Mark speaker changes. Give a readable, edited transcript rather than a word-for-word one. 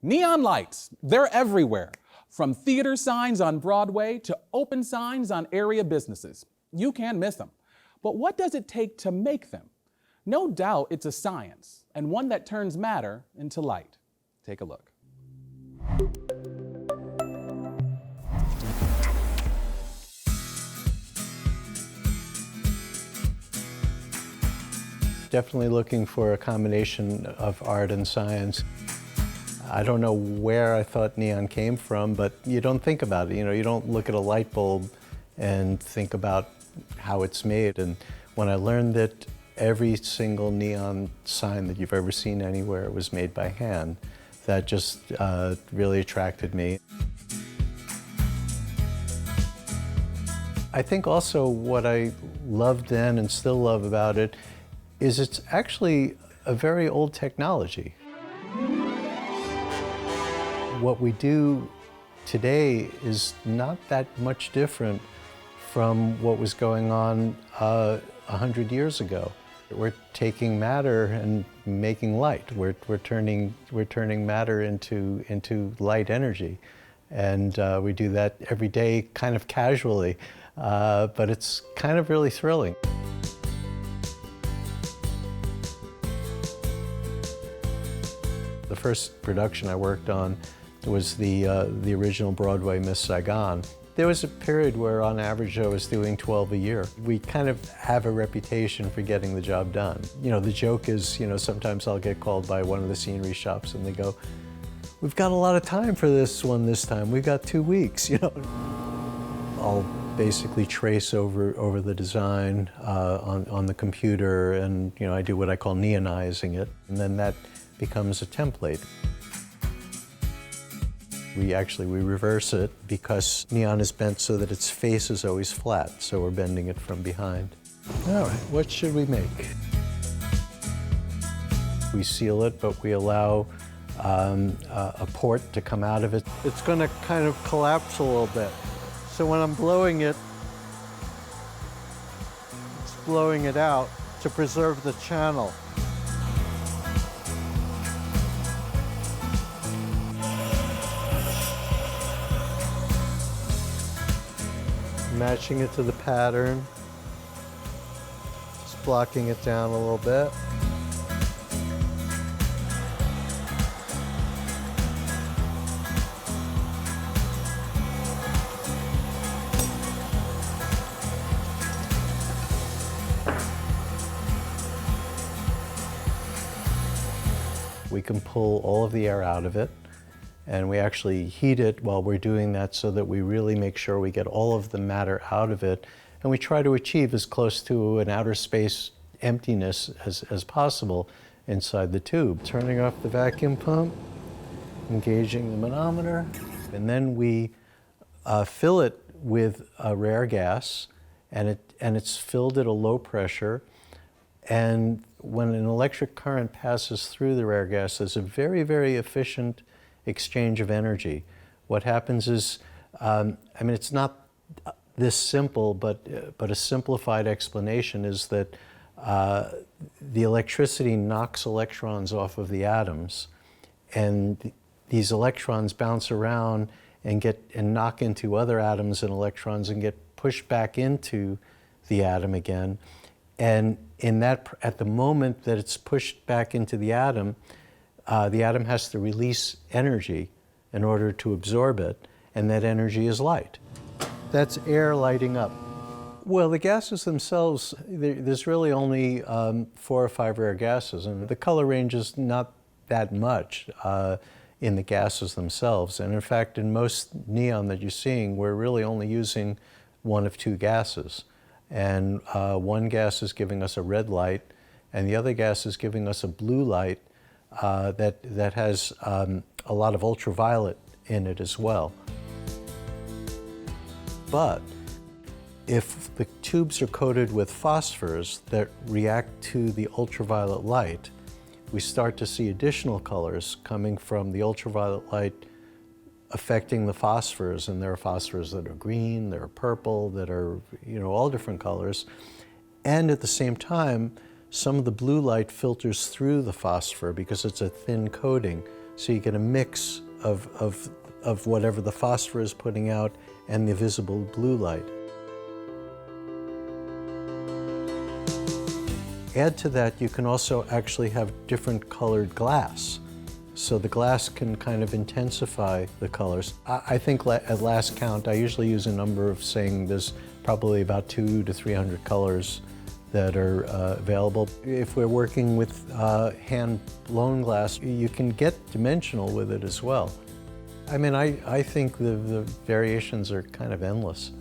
Speaker 1: Neon lights, they're everywhere. From theater signs on Broadway to open signs on area businesses. You can't miss them. But what does it take to make them? No doubt it's a science, and one that turns matter into light. Take a look.
Speaker 2: Definitely looking for a combination of art and science. I don't know where I thought neon came from, but you don't think about it. You don't look at a light bulb and think about how it's made. And when I learned that every single neon sign that you've ever seen anywhere was made by hand, that just really attracted me. I think also what I loved then and still love about it is it's actually a very old technology. What we do today is not that much different from what was going on 100 years ago. We're taking matter and making light. We're turning matter into light energy, and we do that every day, kind of casually, but it's kind of really thrilling. The first production I worked on was the original Broadway Miss Saigon. There was a period where on average I was doing 12 a year. We kind of have a reputation for getting the job done. The joke is, sometimes I'll get called by one of the scenery shops and they go, "We've got a lot of time for this one this time. We've got 2 weeks." I'll basically trace over the design on the computer, and I do what I call neonizing it, and then that becomes a template. We reverse it because neon is bent so that its face is always flat, so we're bending it from behind. All right, what should we make? We seal it, but we allow a port to come out of it. It's going to kind of collapse a little bit. So when I'm blowing it, it's blowing it out to preserve the channel. Matching it to the pattern, just blocking it down a little bit. We can pull all of the air out of it, and we actually heat it while we're doing that so that we really make sure we get all of the matter out of it, and we try to achieve as close to an outer space emptiness as possible inside the tube. Turning off the vacuum pump, engaging the manometer, and then we fill it with a rare gas, and it's filled at a low pressure, and when an electric current passes through the rare gas, there's a very, very efficient exchange of energy. What happens is, it's not this simple, but a simplified explanation is that the electricity knocks electrons off of the atoms, and these electrons bounce around and knock into other atoms and electrons and get pushed back into the atom again. And at the moment that it's pushed back into the atom has to release energy in order to absorb it, and that energy is light. That's air lighting up. Well, the gases themselves, there's really only 4 or 5 rare gases, and the color range is not that much in the gases themselves. And in fact, in most neon that you're seeing, we're really only using 1 of 2 gases. And one gas is giving us a red light, and the other gas is giving us a blue light that has a lot of ultraviolet in it as well. But if the tubes are coated with phosphors that react to the ultraviolet light, we start to see additional colors coming from the ultraviolet light affecting the phosphors, and there are phosphors that are green, there are purple, that are, all different colors. And at the same time, some of the blue light filters through the phosphor because it's a thin coating. So you get a mix of whatever the phosphor is putting out and the visible blue light. Add to that, you can also actually have different colored glass. So the glass can kind of intensify the colors. I think at last count, I usually use a number of saying there's probably about 200 to 300 colors that are available. If we're working with hand-blown glass, you can get dimensional with it as well. I mean, I think the variations are kind of endless.